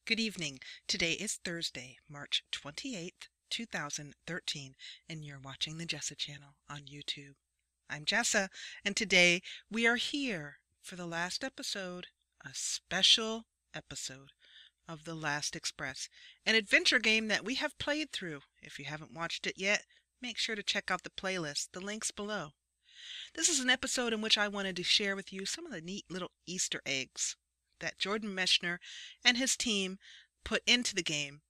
Good evening. Today is Thursday, March 28th, 2013, and you're watching the Jessa Channel on YouTube. I'm Jessa, and today we are here for the last episode, a special episode of The Last Express, an adventure game that we have played through. If you haven't watched it yet, make sure to check out the playlist, the links below. This is an episode in which I wanted to share with you some of the neat little Easter eggs that Jordan Mechner and his team put into the game.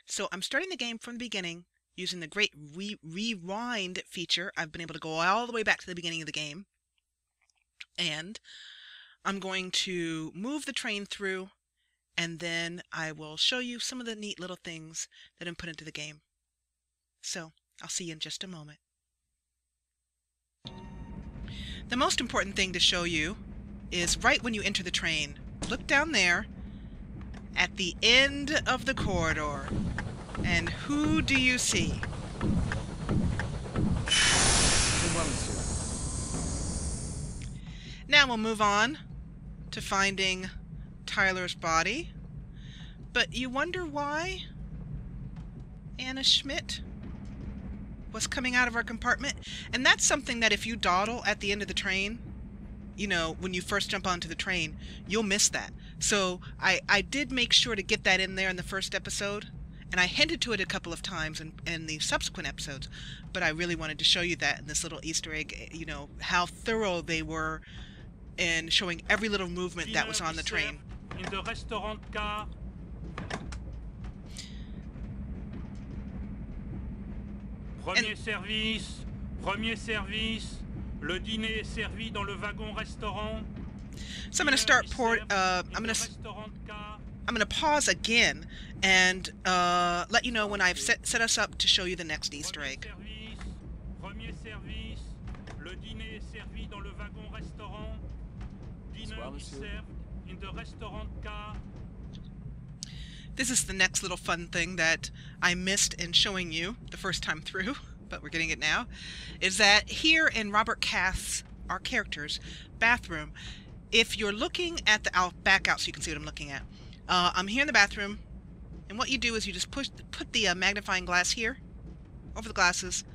So I'm starting the game from the beginning using the great rewind feature. I've been able to go all the way back to the beginning of the game. And I'm going to move the train through, and then I will show you some of the neat little things that have been put into the game. So I'll see you in just a moment. The most important thing to show you is right when you enter the train. Look down there at the end of the corridor, and who do you see? Now we'll move on to finding Tyler's body, but you wonder why Anna Schmidt was coming out of our compartment, and that's something that if you dawdle at the end of the train, you know, when you first jump onto the train, you'll miss that. So I did make sure to get that in there in the first episode, and I hinted to it a couple of times in the subsequent episodes, but I really wanted to show you that in this little Easter egg, you know, how thorough they were in showing every little movement that was on the train. In the restaurant car. Premier service. Le dîner est servi dans le wagon-restaurant. So I'm going to start I'm going to pause again and let you know when I've set us up to show you the next Easter egg. Premier service. Le dîner est servi dans le wagon-restaurant. Dinner is served in the restaurant car. This is the next little fun thing that I missed in showing you the first time through, but we're getting it now, is that here in Robert Cath's, our character's, bathroom, if you're looking at the back out so you can see what I'm looking at, I'm here in the bathroom, and what you do is you just put the magnifying glass here, over the glasses.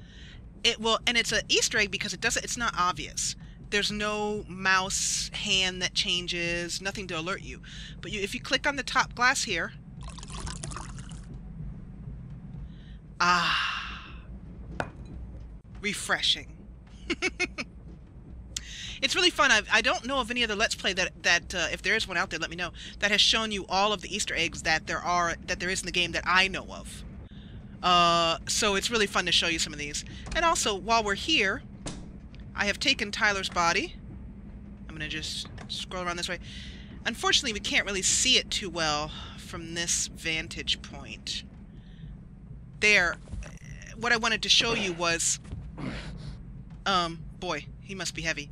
It will, and it's an Easter egg because it's not obvious. There's no mouse hand that changes, nothing to alert you. But if you click on the top glass here, refreshing. It's really fun. I don't know of any other Let's Play that if there is one out there, let me know, that has shown you all of the Easter eggs that there is in the game that I know of. So it's really fun to show you some of these. And also, while we're here, I have taken Tyler's body. I'm going to just scroll around this way. Unfortunately, we can't really see it too well from this vantage point. There, what I wanted to show you was, boy, he must be heavy,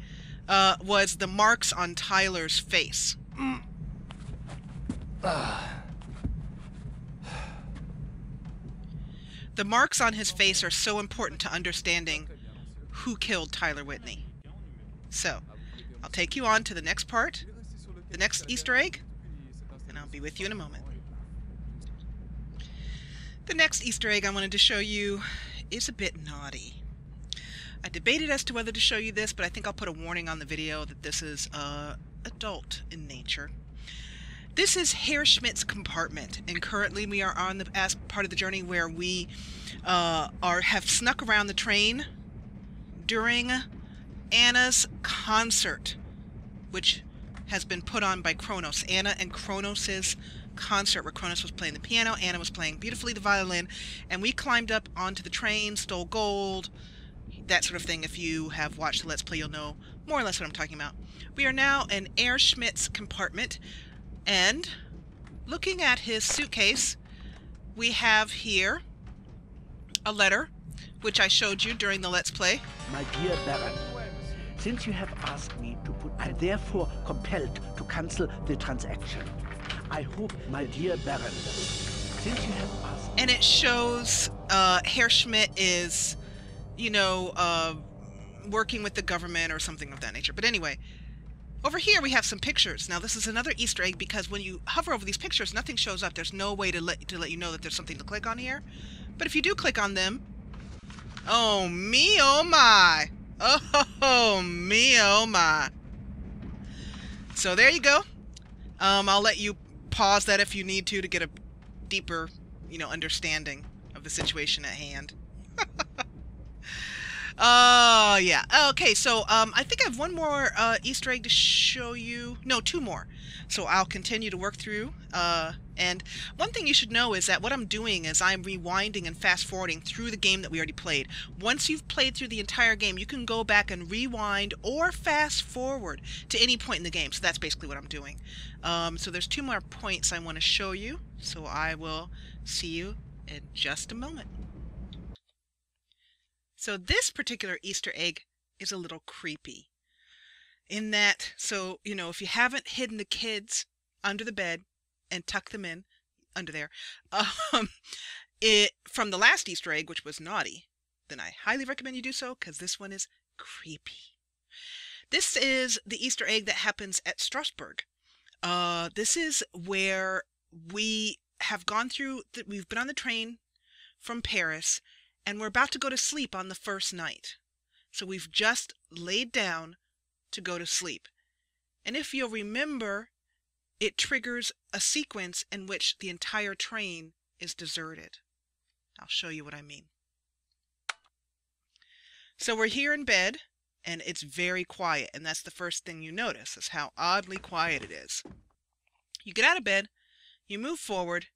was the marks on Tyler's face. The marks on his face are so important to understanding who killed Tyler Whitney. So, I'll take you on to the next part, the next Easter egg, and I'll be with you in a moment. The next Easter egg I wanted to show you is a bit naughty. I debated as to whether to show you this, but I think I'll put a warning on the video that this is adult in nature. This is Herr Schmidt's compartment, and currently we are on as part of the journey where we have snuck around the train during Anna's concert, which has been put on by Kronos. Anna and Kronos's concert, where Kronos was playing the piano, Anna was playing beautifully the violin, and we climbed up onto the train, stole gold, that sort of thing. If you have watched the Let's Play, you'll know more or less what I'm talking about. We are now in Herr Schmidt's compartment, and looking at his suitcase, we have here a letter, which I showed you during the Let's Play. My dear Baron, since you have asked me to put, I therefore compelled to cancel the transaction. I hope, my dear Baron, since you have asked... And it shows Herr Schmidt is, you know, working with the government or something of that nature. But anyway, over here we have some pictures. Now this is another Easter egg because when you hover over these pictures, nothing shows up. There's no way to let you know that there's something to click on here. But if you do click on them, oh me, oh my. Oh me, oh my. So there you go. I'll let you pause that if you need to get a deeper, understanding of the situation at hand. Yeah. Okay, so I think I have one more Easter egg to show you. No, two more. So I'll continue to work through. And one thing you should know is that what I'm doing is I'm rewinding and fast forwarding through the game that we already played. Once you've played through the entire game, you can go back and rewind or fast forward to any point in the game. So that's basically what I'm doing. So there's two more points I want to show you. So I will see you in just a moment. So this particular Easter egg is a little creepy in that, so, if you haven't hidden the kids under the bed and tucked them in under there, from the last Easter egg, which was naughty, then I highly recommend you do so because this one is creepy. This is the Easter egg that happens at Strasbourg. This is where we have gone through, we've been on the train from Paris, and we're about to go to sleep on the first night. So we've just laid down to go to sleep. And if you'll remember, it triggers a sequence in which the entire train is deserted. I'll show you what I mean. So we're here in bed, and it's very quiet, and that's the first thing you notice, is how oddly quiet it is. You get out of bed, you move forward,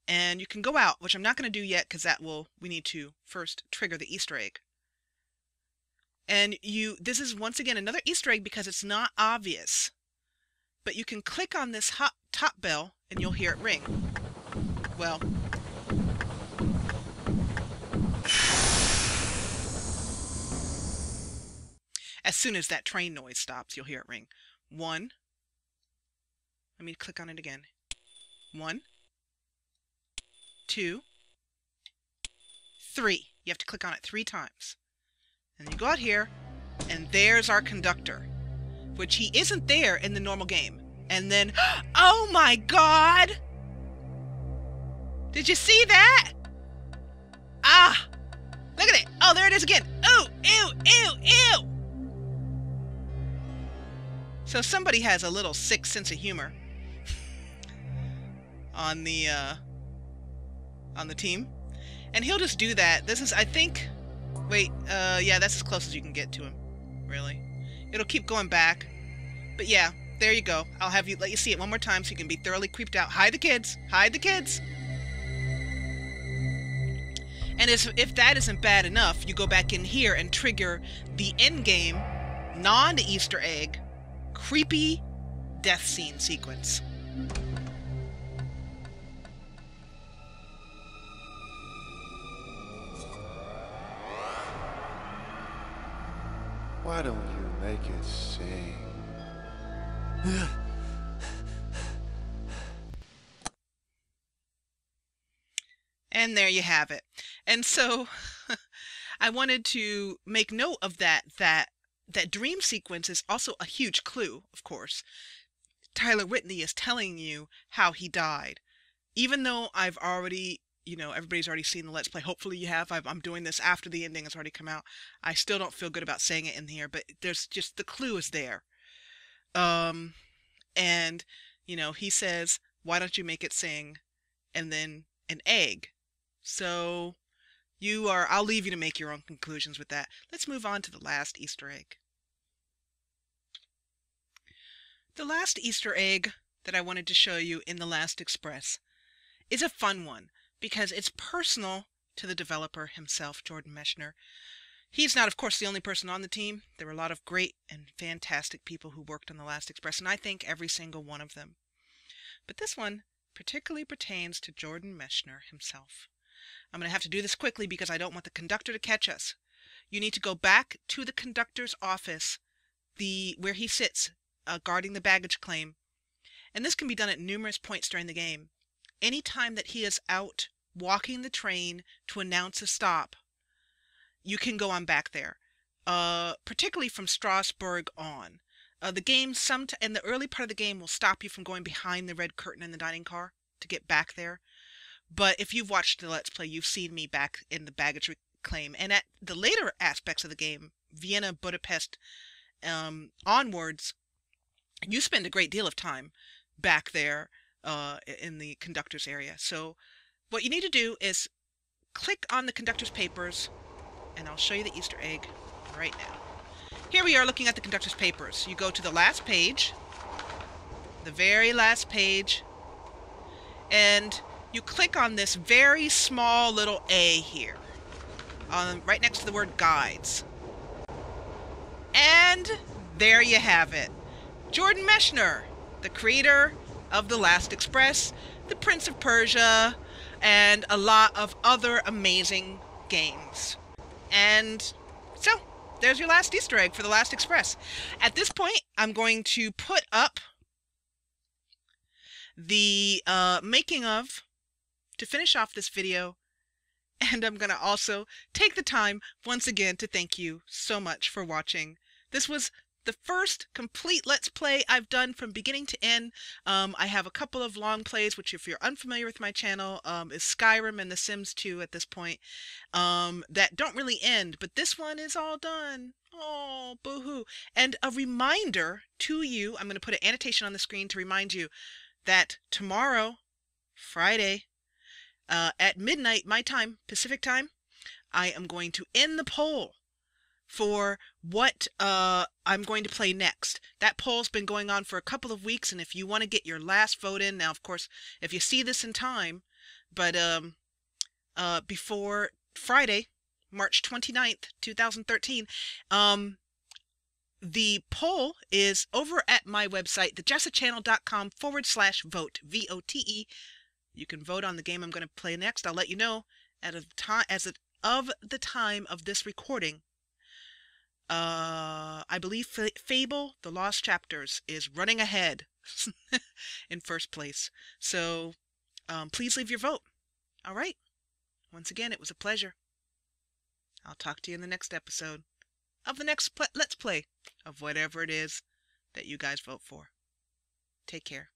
and you can go out, which I'm not going to do yet because we need to first trigger the Easter egg. And this is once again another Easter egg because it's not obvious. But you can click on this top bell and you'll hear it ring. Well, as soon as that train noise stops, you'll hear it ring. 1. Let me click on it again. 1, 2, 3. You have to click on it 3 times. And you go out here, and there's our conductor, which he isn't there in the normal game. And then, oh my God! Did you see that? Ah! Look at it! Oh, there it is again! Ooh! Ew! Ew! Ew! So somebody has a little sick sense of humor on the team. And he'll just do that. This is, I think... Wait, yeah, that's as close as you can get to him, really. It'll keep going back. But yeah, there you go. I'll let you see it one more time so you can be thoroughly creeped out. Hide the kids! Hide the kids! And if that isn't bad enough, you go back in here and trigger the endgame, non-Easter egg, creepy death scene sequence. Why don't you make it sing? And there you have it. And so I wanted to make note of that dream sequence is also a huge clue, of course. Tyler Whitney is telling you how he died. Even though I've already, everybody's already seen the Let's Play. Hopefully you have. I'm doing this after the ending has already come out. I still don't feel good about saying it in here, but there's just, the clue is there. And, he says, why don't you make it sing? And then an egg. So I'll leave you to make your own conclusions with that. Let's move on to the last Easter egg. The last Easter egg that I wanted to show you in The Last Express is a fun one because it's personal to the developer himself, Jordan Mechner. He's not, of course, the only person on the team. There were a lot of great and fantastic people who worked on The Last Express, and I thank every single one of them. But this one particularly pertains to Jordan Mechner himself. I'm going to have to do this quickly because I don't want the conductor to catch us. You need to go back to the conductor's office, where he sits guarding the baggage claim. And this can be done at numerous points during the game. Any time that he is out walking the train to announce a stop, you can go on back there. particularly from Strasbourg on. The game, in the early part of the game, will stop you from going behind the red curtain in the dining car to get back there. But if you've watched the Let's Play, you've seen me back in the baggage reclaim. And at the later aspects of the game, Vienna, Budapest, onwards, you spend a great deal of time back there in the conductor's area. So what you need to do is click on the conductor's papers, and I'll show you the Easter egg right now. Here we are looking at the conductor's papers. You go to the last page, the very last page, and you click on this very small little A here, right next to the word guides. And there you have it. Jordan Mechner, the creator of The Last Express, The Prince of Persia, and a lot of other amazing games. And so, there's your last Easter egg for The Last Express. At this point, I'm going to put up the making of to finish off this video, and I'm going to also take the time once again to thank you so much for watching. This was the first complete Let's Play I've done from beginning to end. I have a couple of long plays, which if you're unfamiliar with my channel, is Skyrim and The Sims 2 at this point, that don't really end, but this one is all done. Oh, boo-hoo. And a reminder to you, I'm going to put an annotation on the screen to remind you that tomorrow, Friday, at midnight, my time, Pacific time, I am going to end the poll for what I'm going to play next. That poll's been going on for a couple of weeks, and if you want to get your last vote in, now of course, if you see this in time, but before Friday, March 29th, 2013, the poll is over at my website, thejessachannel.com/vote, V-O-T-E. You can vote on the game I'm going to play next. I'll let you know as of the time of this recording. I believe Fable, The Lost Chapters, is running ahead in first place. So please leave your vote. All right. Once again, it was a pleasure. I'll talk to you in the next episode of the next Let's Play of whatever it is that you guys vote for. Take care.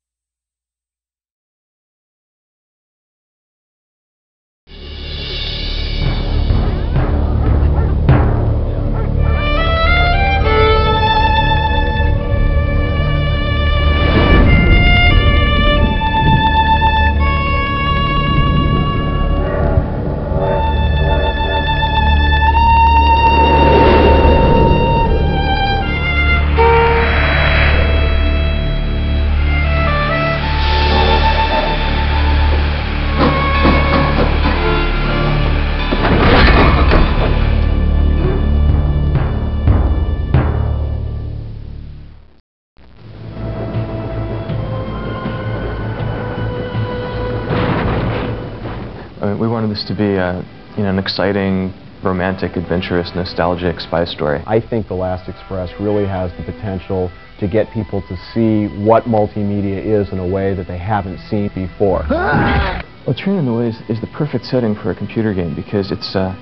We wanted this to be an exciting, romantic, adventurous, nostalgic spy story. I think The Last Express really has the potential to get people to see what multimedia is in a way that they haven't seen before. Well, Train on the Way is the perfect setting for a computer game because it's an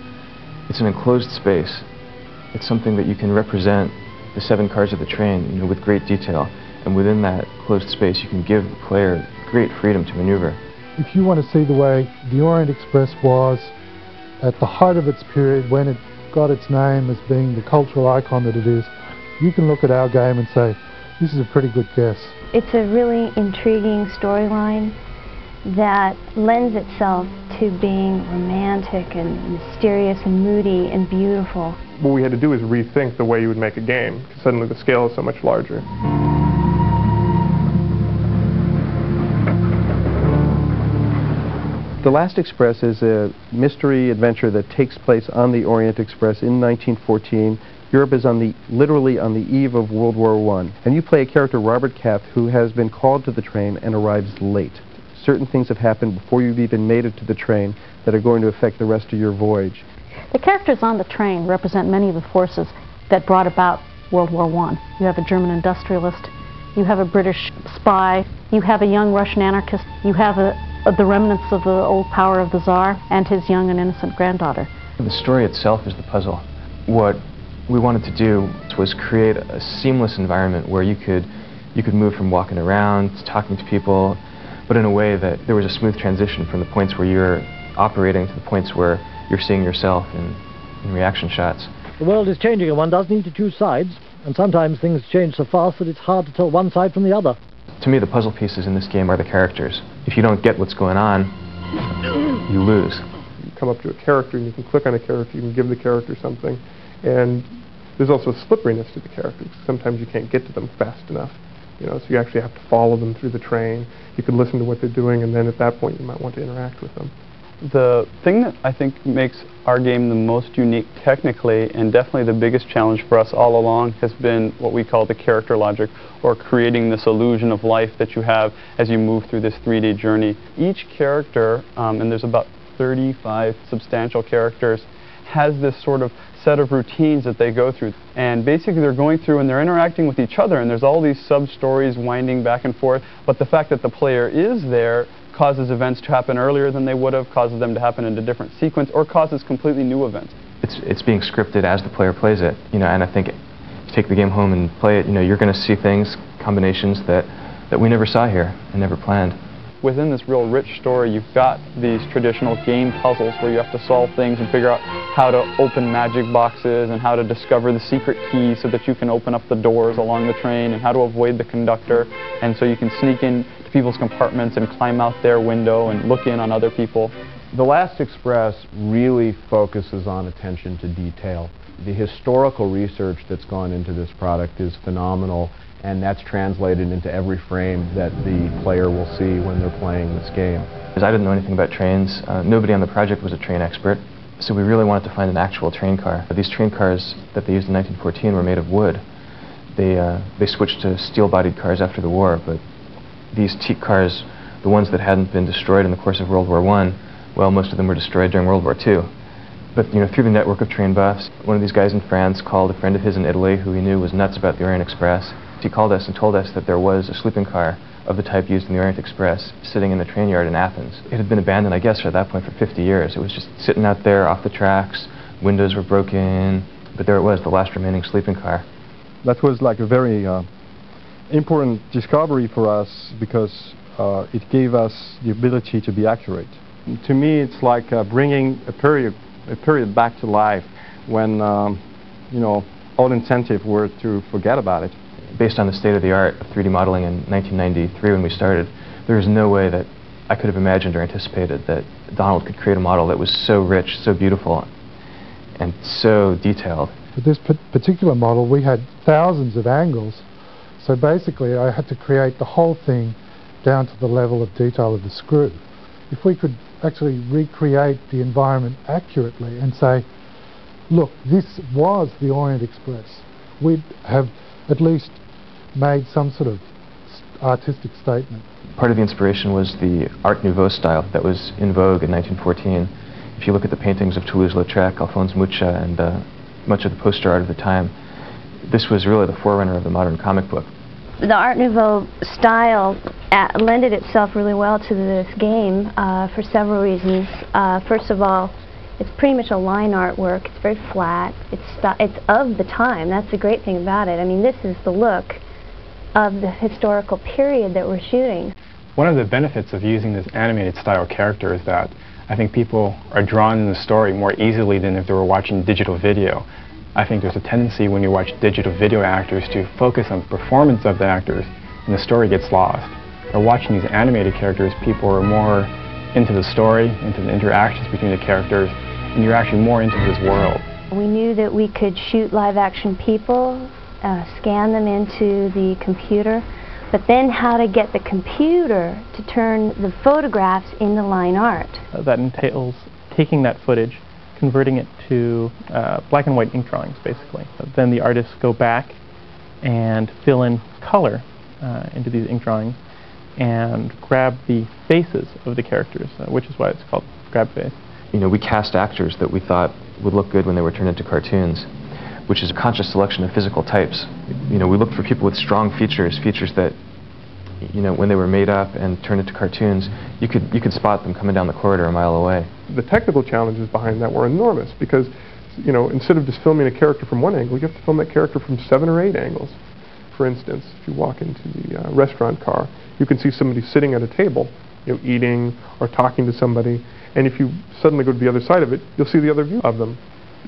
enclosed space. It's something that you can represent the 7 cars of the train, with great detail. And within that closed space, you can give the player great freedom to maneuver. If you want to see the way the Orient Express was at the height of its period, when it got its name as being the cultural icon that it is, you can look at our game and say, this is a pretty good guess. It's a really intriguing storyline that lends itself to being romantic and mysterious and moody and beautiful. What we had to do is rethink the way you would make a game, because suddenly the scale is so much larger. The Last Express is a mystery adventure that takes place on the Orient Express in 1914. Europe is literally on the eve of World War I. And you play a character, Robert Cath, who has been called to the train and arrives late. Certain things have happened before you've even made it to the train that are going to affect the rest of your voyage. The characters on the train represent many of the forces that brought about World War I. You have a German industrialist, you have a British spy, you have a young Russian anarchist, you have the remnants of the old power of the Tsar and his young and innocent granddaughter. The story itself is the puzzle. What we wanted to do was create a seamless environment where you could move from walking around to talking to people, but in a way that there was a smooth transition from the points where you're operating to the points where you're seeing yourself in reaction shots. The world is changing and one does need to choose sides, and sometimes things change so fast that it's hard to tell one side from the other. To me, the puzzle pieces in this game are the characters. If you don't get what's going on, you lose. You come up to a character and you can click on a character, you can give the character something, and there's also a slipperiness to the characters. Sometimes you can't get to them fast enough, so you actually have to follow them through the train. You could listen to what they're doing, and then at that point you might want to interact with them. The thing that I think makes our game the most unique technically, and definitely the biggest challenge for us all along, has been what we call the character logic, or creating this illusion of life that you have as you move through this 3D journey. Each character, and there's about 35 substantial characters, has this sort of set of routines that they go through, and basically they're going through and they're interacting with each other, and there's all these sub-stories winding back and forth, but the fact that the player is there causes events to happen earlier than they would have, causes them to happen in a different sequence, or causes completely new events. It's being scripted as the player plays it, and I think if you take the game home and play it, you're going to see things, combinations that we never saw here and never planned. Within this real rich story, you've got these traditional game puzzles where you have to solve things and figure out how to open magic boxes and how to discover the secret keys so that you can open up the doors along the train, and how to avoid the conductor, and so you can sneak in to people's compartments and climb out their window and look in on other people. The Last Express really focuses on attention to detail. The historical research that's gone into this product is phenomenal, and that's translated into every frame that the player will see when they're playing this game. Because I didn't know anything about trains, nobody on the project was a train expert, so we really wanted to find an actual train car. These train cars that they used in 1914 were made of wood. They switched to steel-bodied cars after the war, but these teak cars, the ones that hadn't been destroyed in the course of World War I, well, most of them were destroyed during World War II. But through the network of train buffs, one of these guys in France called a friend of his in Italy who he knew was nuts about the Orient Express. He called us and told us that there was a sleeping car of the type used in the Orient Express sitting in the train yard in Athens. It had been abandoned, I guess, at that point for 50 years. It was just sitting out there off the tracks, windows were broken, but there it was, the last remaining sleeping car. That was like a very important discovery for us, because it gave us the ability to be accurate. To me, it's like bringing a period back to life when all incentives were to forget about it. Based on the state-of-the-art of 3D modeling in 1993 when we started, there was no way that I could have imagined or anticipated that Donald could create a model that was so rich, so beautiful, and so detailed. With this particular model, we had thousands of angles, so basically I had to create the whole thing down to the level of detail of the screw. If we could actually recreate the environment accurately and say, look, this was the Orient Express, we'd have at least made some sort of artistic statement. Part of the inspiration was the Art Nouveau style that was in vogue in 1914. If you look at the paintings of Toulouse-Lautrec, Alphonse Mucha, and much of the poster art of the time, this was really the forerunner of the modern comic book. The Art Nouveau style lended itself really well to this game for several reasons. First of all, it's pretty much a line artwork. It's very flat. It's of the time. That's the great thing about it. I mean, this is the look of the historical period that we're shooting. One of the benefits of using this animated style character is that I think people are drawn in the story more easily than if they were watching digital video. I think there's a tendency when you watch digital video actors to focus on the performance of the actors, and the story gets lost. By watching these animated characters, people are more into the story, into the interactions between the characters, and you're actually more into this world. We knew that we could shoot live-action people, scan them into the computer, but then how to get the computer to turn the photographs into line art. That entails taking that footage, converting it to black and white ink drawings, basically. Then the artists go back and fill in color into these ink drawings and grab the faces of the characters, which is why it's called grab face. We cast actors that we thought would look good when they were turned into cartoons, which is a conscious selection of physical types. We looked for people with strong features that, when they were made up and turned into cartoons, you could spot them coming down the corridor a mile away. The technical challenges behind that were enormous, because you know, instead of just filming a character from one angle, you have to film that character from 7 or 8 angles. For instance, if you walk into the restaurant car, you can see somebody sitting at a table, you know, eating or talking to somebody, and if you suddenly go to the other side of it, you'll see the other view of them.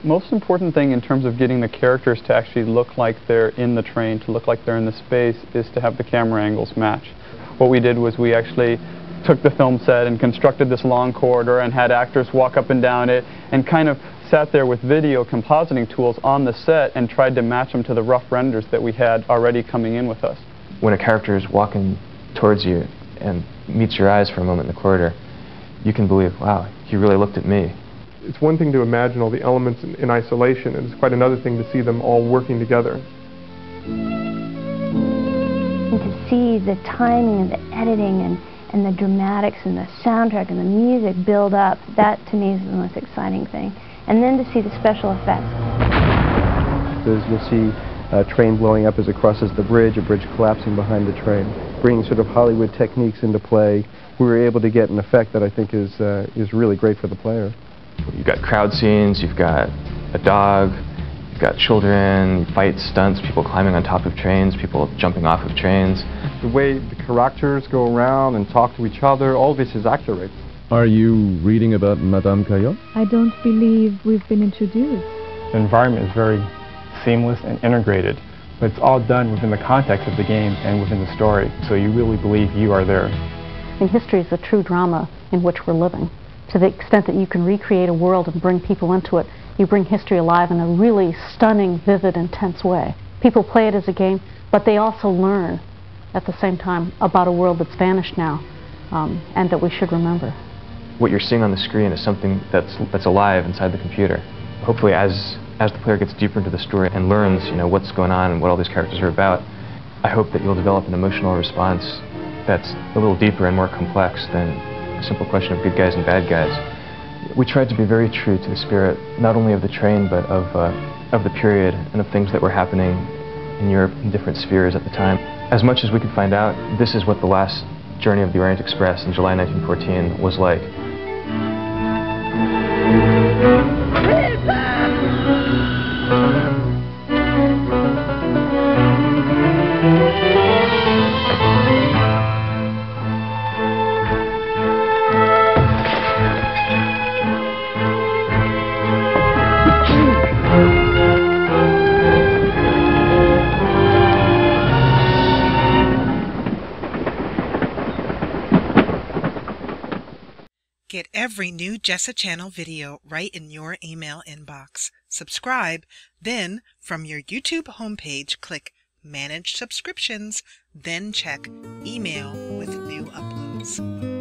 Most important thing in terms of getting the characters to actually look like they're in the train, to look like they're in the space, is to have the camera angles match. What we did was we actually took the film set and constructed this long corridor and had actors walk up and down it and kind of sat there with video compositing tools on the set and tried to match them to the rough renders that we had already coming in with us. When a character is walking towards you and meets your eyes for a moment in the corridor, you can believe, wow, he really looked at me. It's one thing to imagine all the elements in isolation, and it's quite another thing to see them all working together. And to see the timing and the editing and the dramatics and the soundtrack and the music build up, that to me is the most exciting thing. And then to see the special effects. You'll see a train blowing up as it crosses the bridge, a bridge collapsing behind the train, bringing sort of Hollywood techniques into play. We were able to get an effect that I think is really great for the player. You've got crowd scenes, you've got a dog, you've got children, fights, stunts, people climbing on top of trains, people jumping off of trains. The way the characters go around and talk to each other, all this is accurate. Are you reading about Madame Caillot? I don't believe we've been introduced. The environment is very seamless and integrated, but it's all done within the context of the game and within the story, so you really believe you are there. And history is the true drama in which we're living. To the extent that you can recreate a world and bring people into it, you bring history alive in a really stunning, vivid, intense way. People play it as a game, but they also learn at the same time about a world that's vanished now, and that we should remember. What you're seeing on the screen is something that's alive inside the computer. Hopefully as the player gets deeper into the story and learns, you know, what's going on and what all these characters are about, I hope that you'll develop an emotional response that's a little deeper and more complex than a simple question of good guys and bad guys. We tried to be very true to the spirit, not only of the train, but of the period and of things that were happening in Europe in different spheres at the time. As much as we could find out, this is what the last journey of the Orient Express in July 1914 was like. Get every new Jessa Channel video right in your email inbox. Subscribe, then from your YouTube homepage, click Manage Subscriptions, then check Email with new uploads.